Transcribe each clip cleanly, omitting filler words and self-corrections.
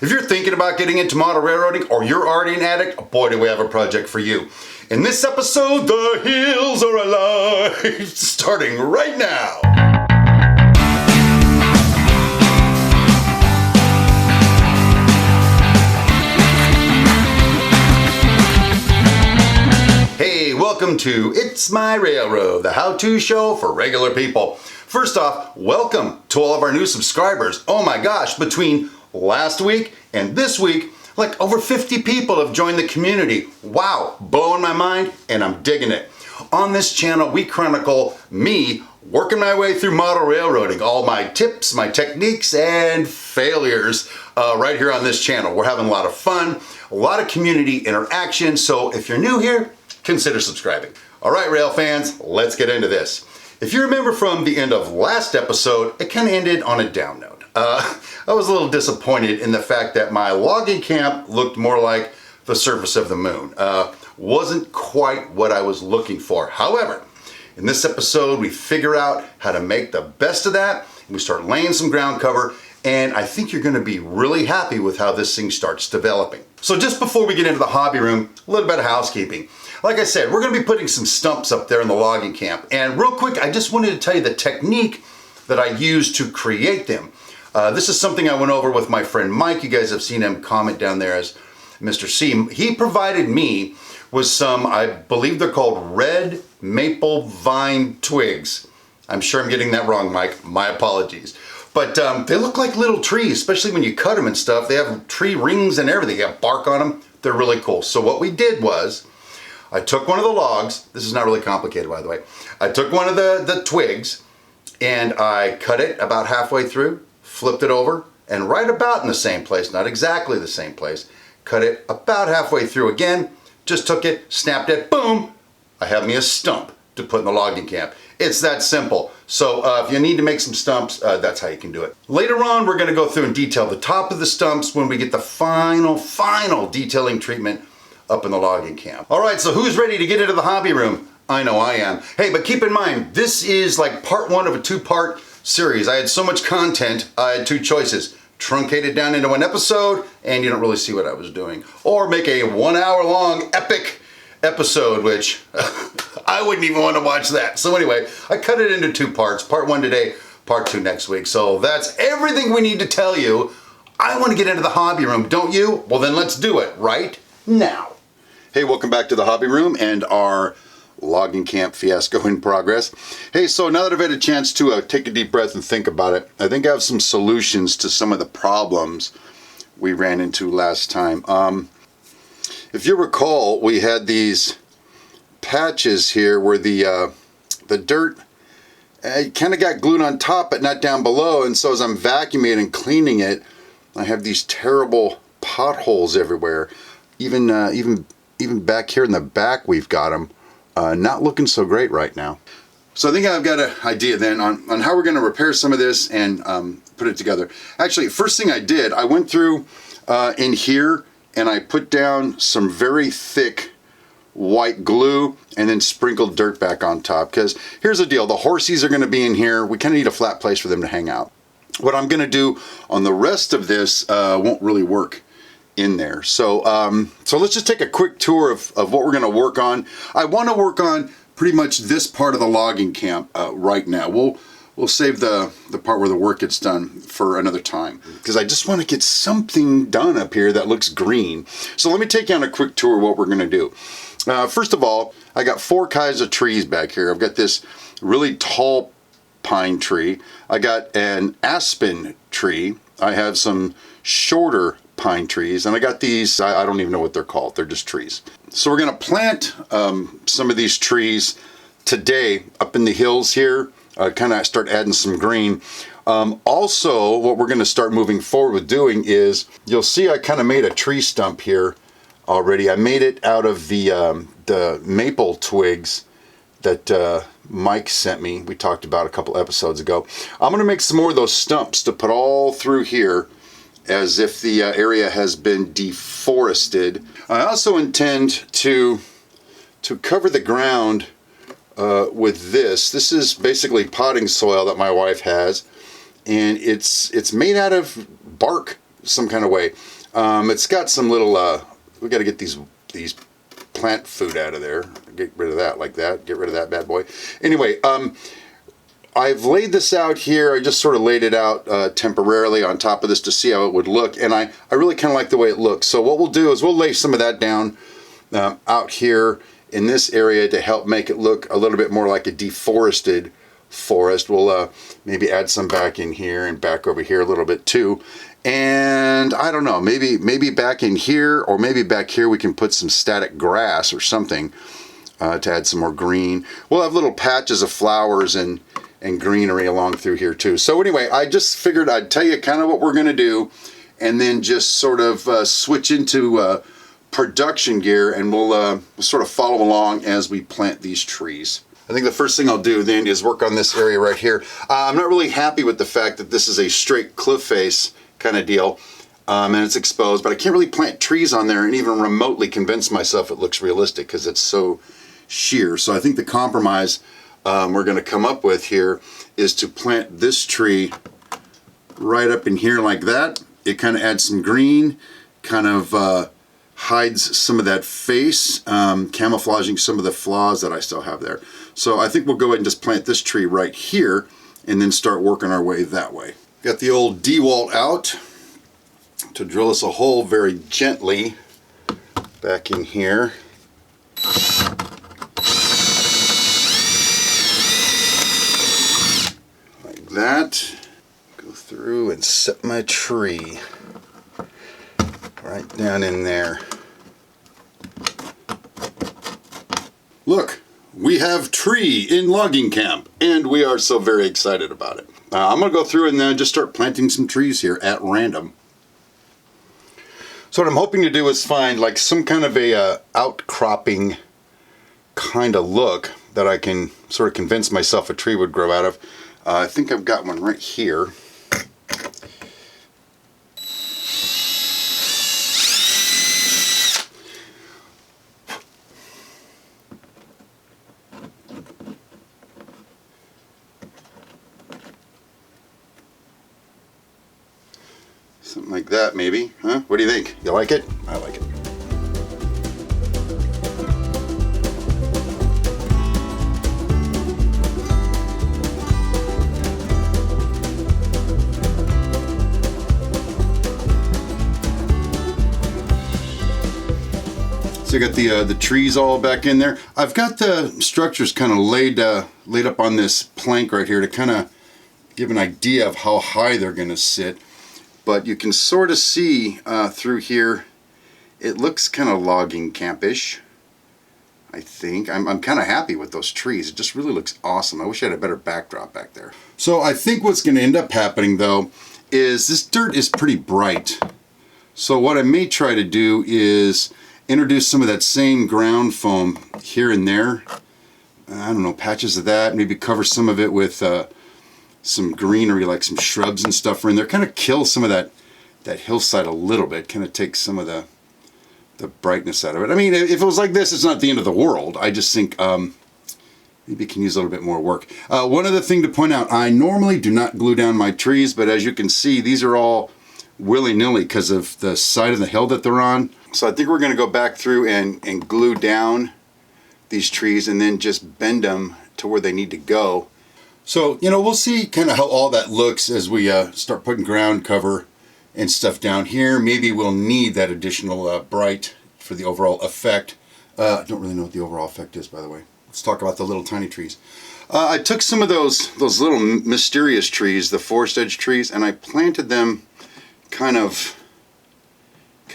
If you're thinking about getting into model railroading or you're already an addict, boy do we have a project for you. In this episode, the hills are alive, starting right now. Hey, welcome to It's My Railroad, the how-to show for regular people. First off, welcome to all of our new subscribers. Oh my gosh, between last week and this week, like over 50 people have joined the community. Wow, blowing my mind, and I'm digging it. On this channel, we chronicle me working my way through model railroading, all my tips, my techniques, and failures right here on this channel. We're having a lot of fun, a lot of community interaction, so if you're new here, consider subscribing. All right, rail fans, let's get into this. If you remember from the end of last episode, it kind of ended on a down note. I was a little disappointed in the fact that my logging camp looked more like the surface of the moon. Wasn't quite what I was looking for. However, in this episode, we figure out how to make the best of that. We start laying some ground cover, and I think you're gonna be really happy with how this thing starts developing. So just before we get into the hobby room, a little bit of housekeeping. Like I said, we're gonna be putting some stumps up there in the logging camp. And real quick, I just wanted to tell you the technique that I used to create them. This is something I went over with my friend Mike. You guys have seen him comment down there as Mr. C. He provided me with some, I believe they're called red maple vine twigs. I'm sure I'm getting that wrong, Mike. My apologies. But they look like little trees, especially when you cut them and stuff. They have tree rings and everything. They have bark on them. They're really cool. So what we did was, I took one of the logs. This is not really complicated, by the way. I took one of the twigs and I cut it about halfway through, flipped it over, and right about in the same place, not exactly the same place, cut it about halfway through again, just took it, snapped it, boom, I have me a stump to put in the logging camp. It's that simple. So if you need to make some stumps, that's how you can do it. Later on, we're gonna go through and detail the top of the stumps when we get the final detailing treatment up in the logging camp. All right, so who's ready to get into the hobby room? I know I am. Hey, but keep in mind, this is like part one of a two-part series. I had so much content, I had two choices. Truncate it down into one episode, and you don't really see what I was doing. Or make a 1 hour long epic episode, which I wouldn't even want to watch that. So anyway, I cut it into two parts. Part one today, part two next week. So that's everything we need to tell you. I want to get into the hobby room, don't you? Well then let's do it right now. Hey, welcome back to the hobby room and our logging camp fiasco in progress. Hey, so now that I've had a chance to take a deep breath and think about it, I think I have some solutions to some of the problems we ran into last time. If you recall, we had these patches here where the dirt kind of got glued on top but not down below, and so as I'm vacuuming and cleaning it, I have these terrible potholes everywhere. Even back here in the back, we've got them. Not looking so great right now. So I think I've got an idea then on how we're going to repair some of this and put it together. Actually, first thing I did, I went through in here and I put down some very thick white glue and then sprinkled dirt back on top. Because here's the deal, the horsies are going to be in here. We kind of need a flat place for them to hang out. What I'm going to do on the rest of this won't really work in there. So so let's just take a quick tour of what we're going to work on. I want to work on pretty much this part of the logging camp right now. We'll save the part where the work gets done for another time, because I just want to get something done up here that looks green. So let me take you on a quick tour of what we're going to do. First of all, I got four kinds of trees back here. I've got this really tall pine tree. I got an aspen tree. I have some shorter pine trees, and I got these, I don't even know what they're called, they're just trees. So we're going to plant some of these trees today up in the hills here, kind of start adding some green. Also, what we're going to start moving forward with doing is, you'll see I kind of made a tree stump here already. I made it out of the maple twigs that Mike sent me. We talked about a couple episodes ago. I'm going to make some more of those stumps to put all through here, as if the area has been deforested. I also intend to cover the ground with this. This is basically potting soil that my wife has, and it's made out of bark some kind of way. It's got some little, we got to get these plant food out of there. Get rid of that like that. Get rid of that bad boy. Anyway, I've laid this out here. I just sort of laid it out temporarily on top of this to see how it would look. And I really kind of like the way it looks. So what we'll do is we'll lay some of that down out here in this area to help make it look a little bit more like a deforested forest. We'll maybe add some back in here and back over here a little bit too. And I don't know, maybe back in here or maybe back here we can put some static grass or something to add some more green. We'll have little patches of flowers and greenery along through here too. So anyway, I just figured I'd tell you kind of what we're going to do and then just sort of switch into production gear, and we'll sort of follow along as we plant these trees. I think the first thing I'll do then is work on this area right here. I'm not really happy with the fact that this is a straight cliff face kind of deal, and it's exposed, but I can't really plant trees on there and even remotely convince myself it looks realistic because it's so sheer. So I think the compromise we're going to come up with here is to plant this tree right up in here like that. It kind of adds some green, kind of hides some of that face, camouflaging some of the flaws that I still have there. So I think we'll go ahead and just plant this tree right here and then start working our way that way. Got the old DeWalt out to drill us a hole very gently back in here. Like that. Go through and set my tree right down in there. Look, we have tree in logging camp, and we are so very excited about it. I'm going to go through and then just start planting some trees here at random. So what I'm hoping to do is find like some kind of a outcropping kind of look that I can sort of convince myself a tree would grow out of. I think I've got one right here. Something like that maybe, huh? What do you think? You like it? I like it. So I got the trees all back in there. I've got the structures kind of laid up on this plank right here to kind of give an idea of how high they're going to sit. But you can sort of see through here, it looks kind of logging campish, I think. I'm kind of happy with those trees. It just really looks awesome. I wish I had a better backdrop back there. So I think what's going to end up happening though is this dirt is pretty bright. So what I may try to do is introduce some of that same ground foam here and there. I don't know, patches of that. Maybe cover some of it with some greenery, like some shrubs and stuff are in there. Kind of kill some of that hillside a little bit. Kind of take some of the brightness out of it. I mean, if it was like this, it's not the end of the world. I just think maybe it can use a little bit more work. One other thing to point out, I normally do not glue down my trees, but as you can see, these are all willy-nilly because of the side of the hill that they're on. So I think we're going to go back through and glue down these trees and then just bend them to where they need to go. So, you know, we'll see kind of how all that looks as we start putting ground cover and stuff down here. Maybe we'll need that additional bright for the overall effect. I don't really know what the overall effect is, by the way. Let's talk about the little tiny trees. I took some of those little mysterious trees, the forest edge trees, and I planted them kind of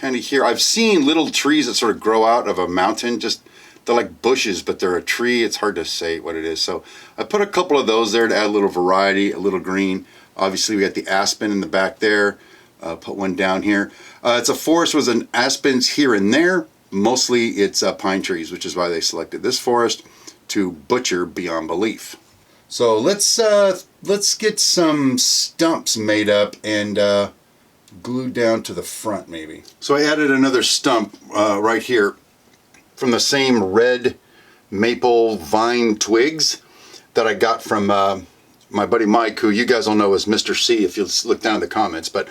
here. I've seen little trees that sort of grow out of a mountain, just they're like bushes, but they're a tree. It's hard to say what it is. So I put a couple of those there to add a little variety, a little green. Obviously we got the aspen in the back there. Put one down here. It's a forest with an aspens here and there. Mostly it's pine trees, which is why they selected this forest to butcher beyond belief. So let's get some stumps made up and glued down to the front maybe. So I added another stump right here from the same red maple vine twigs that I got from my buddy Mike, who you guys will know as Mr. C if you look down in the comments. But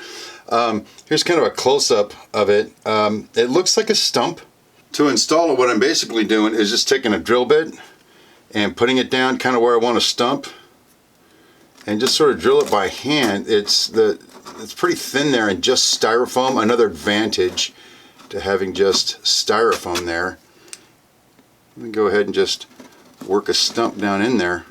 here's kind of a close-up of it. It looks like a stump. To install it, what I'm basically doing is just taking a drill bit and putting it down kind of where I want to stump, and just sort of drill it by hand. It's pretty thin there, and just styrofoam. Another advantage to having just styrofoam there. Let me go ahead and just work a stump down in there.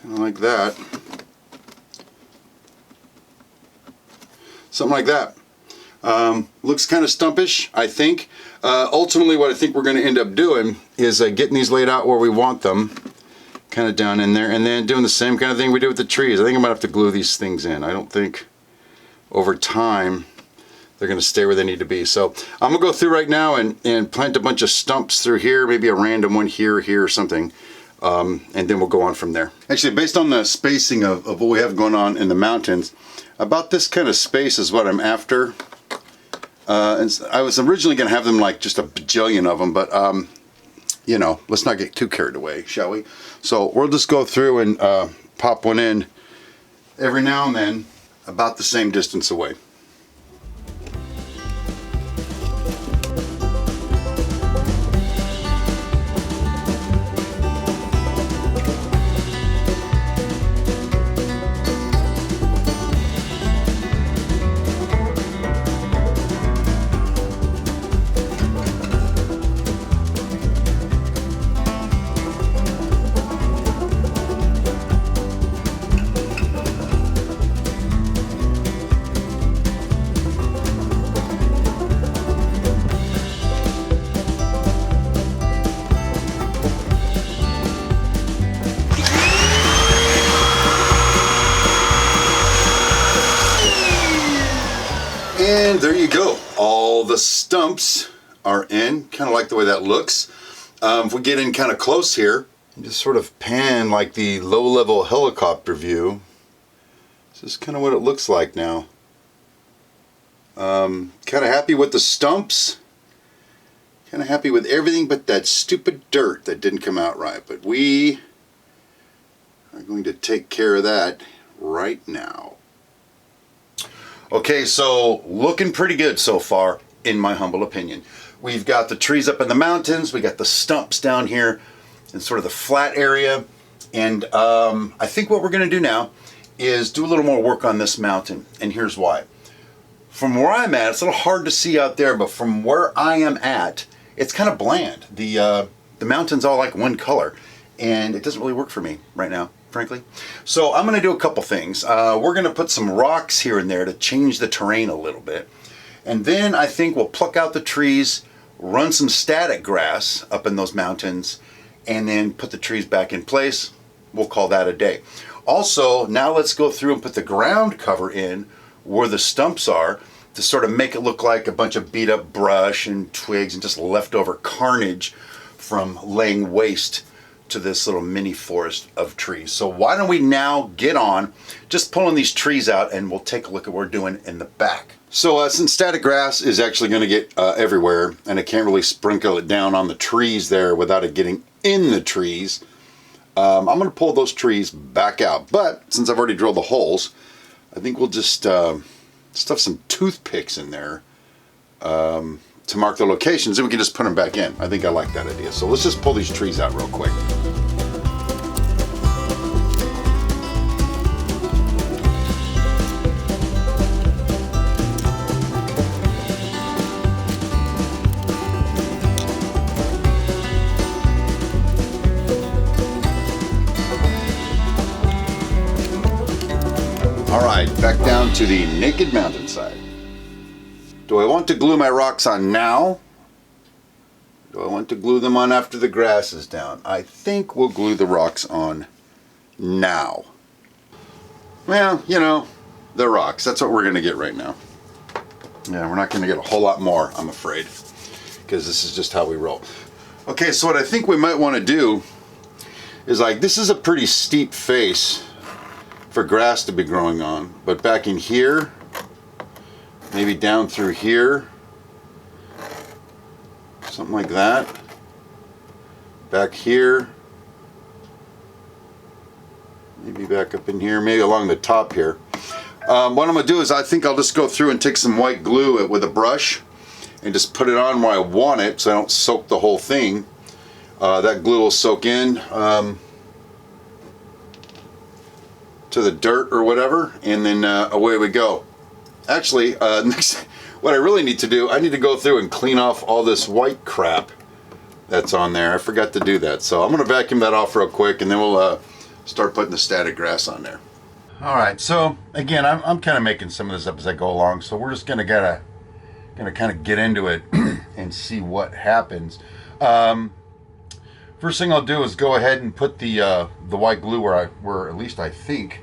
Kind of like that. Something like that. Looks kind of stumpish, I think. Ultimately, what I think we're going to end up doing is getting these laid out where we want them, kind of down in there, and then doing the same kind of thing we did with the trees. I think I might have to glue these things in. I don't think over time they're going to stay where they need to be. So I'm going to go through right now and plant a bunch of stumps through here, maybe a random one here or something, and then we'll go on from there. Actually, based on the spacing of what we have going on in the mountains, about this kind of space is what I'm after. And I was originally going to have them like just a bajillion of them, but you know, let's not get too carried away, shall we? So we'll just go through and pop one in every now and then, about the same distance away. And there you go. All the stumps are in. Kind of like the way that looks. If we get in kind of close here, and just sort of pan like the low-level helicopter view. This is kind of what it looks like now. Kind of happy with the stumps. Kind of happy with everything but that stupid dirt that didn't come out right. But we are going to take care of that right now. Okay, so looking pretty good so far, in my humble opinion. We've got the trees up in the mountains, we got the stumps down here in sort of the flat area, and I think what we're going to do now is do a little more work on this mountain, and here's why. From where I'm at, it's a little hard to see out there, but from where I am at, it's kind of bland. The mountain's all like one color, and it doesn't really work for me right now, frankly. So I'm going to do a couple things. We're going to put some rocks here and there to change the terrain a little bit. And then I think we'll pluck out the trees, run some static grass up in those mountains, and then put the trees back in place. We'll call that a day. Also, now let's go through and put the ground cover in where the stumps are to sort of make it look like a bunch of beat up brush and twigs and just leftover carnage from laying waste to this little mini forest of trees. So why don't we now get on just pulling these trees out, and we'll take a look at what we're doing in the back. So since static grass is actually going to get everywhere, and I can't really sprinkle it down on the trees there without it getting in the trees, I'm going to pull those trees back out. But since I've already drilled the holes, I think we'll just stuff some toothpicks in there to mark the locations, and we can just put them back in. I think I like that idea. So let's just pull these trees out real quick. All right, back down to the naked mountainside. Do I want to glue my rocks on now? Do I want to glue them on after the grass is down? I think we'll glue the rocks on now. Well, you know, the rocks, that's what we're going to get right now. Yeah, we're not going to get a whole lot more, I'm afraid, because this is just how we roll. Okay, so what I think we might want to do is, like, this is a pretty steep face for grass to be growing on, but back in here, maybe down through here, something like that. Back here, maybe back up in here, maybe along the top here. What I'm going to do is I think I'll just go through and take some white glue with a brush and just put it on where I want it so I don't soak the whole thing. That glue will soak in to the dirt or whatever, and then away we go. Actually, next, what I really need to do, I need to go through and clean off all this white crap that's on there. I forgot to do that, so I'm going to vacuum that off real quick, and then we'll start putting the static grass on there. Alright, so again, I'm kind of making some of this up as I go along, so we're just going to kind of get into it and see what happens. First thing I'll do is go ahead and put the white glue where at least I think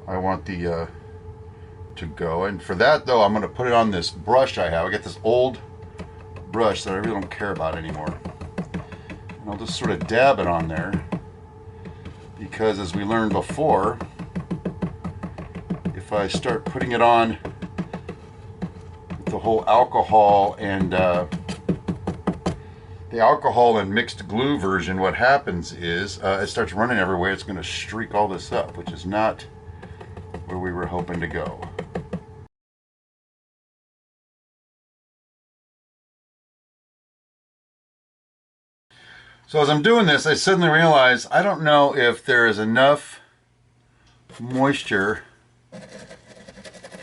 I want the to go. And for that though, I'm going to put it on this brush I have. I got this old brush that I really don't care about anymore. And I'll just sort of dab it on there, because as we learned before, if I start putting it on with the whole alcohol and the alcohol and mixed glue version, what happens is it starts running everywhere. It's going to streak all this up, which is not where we were hoping to go. So as I'm doing this, I suddenly realize I don't know if there is enough moisture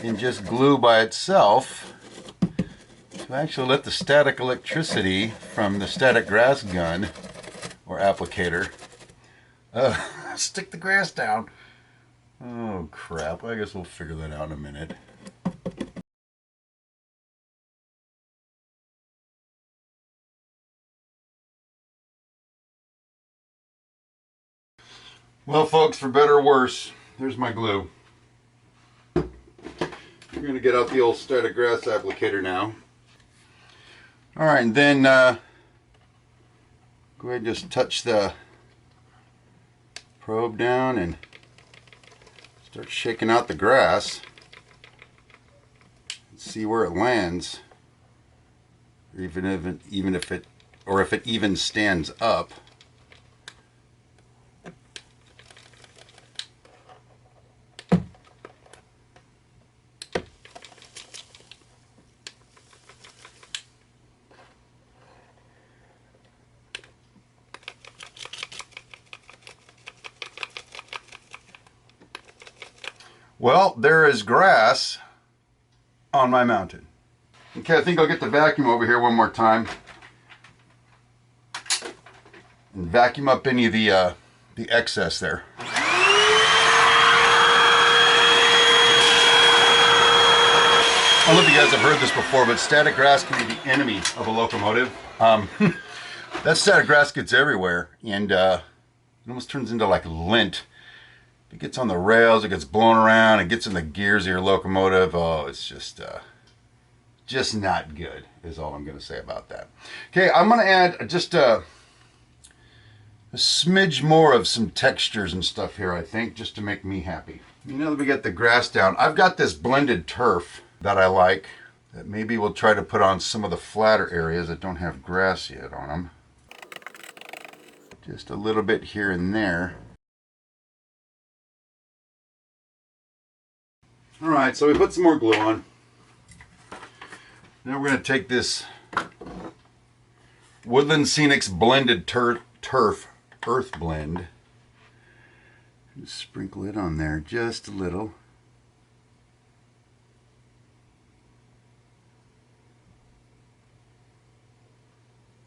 in just glue by itself to actually let the static electricity from the static grass gun or applicator stick the grass down. Oh crap, I guess we'll figure that out in a minute. Well folks, for better or worse, there's my glue. We're going to get out the old static grass applicator now. Alright, and then go ahead and just touch the probe down and start shaking out the grass and see where it lands, or even if it even stands up. Well, there is grass on my mountain. Okay, I think I'll get the vacuum over here one more time and vacuum up any of the excess there. I don't know if you guys have heard this before, but static grass can be the enemy of a locomotive. That static grass gets everywhere, and it almost turns into like lint. It gets on the rails, it gets blown around, it gets in the gears of your locomotive. Oh, it's just not good, is all I'm going to say about that. Okay, I'm going to add just a smidge more of some textures and stuff here, I think, just to make me happy. You know that we got the grass down. I've got this blended turf that I like, that maybe we'll try to put on some of the flatter areas that don't have grass yet on them. Just a little bit here and there. Alright, so we put some more glue on. Now we're going to take this Woodland Scenics blended turf earth blend and sprinkle it on there just a little.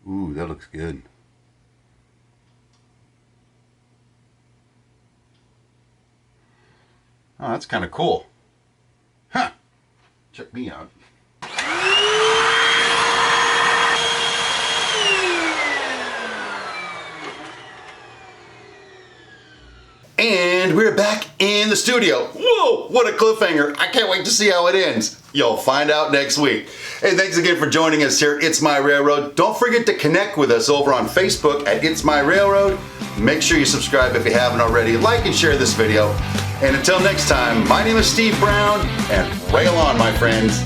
Ooh, that looks good. Oh, that's kind of cool. Huh. Check me out. And we're back in the studio. Whoa, what a cliffhanger. I can't wait to see how it ends. You'll find out next week. Hey, thanks again for joining us here at It's My Railroad. Don't forget to connect with us over on Facebook at It's My Railroad. Make sure you subscribe if you haven't already. Like and share this video. And until next time, my name is Steve Brown, and rail on, my friends.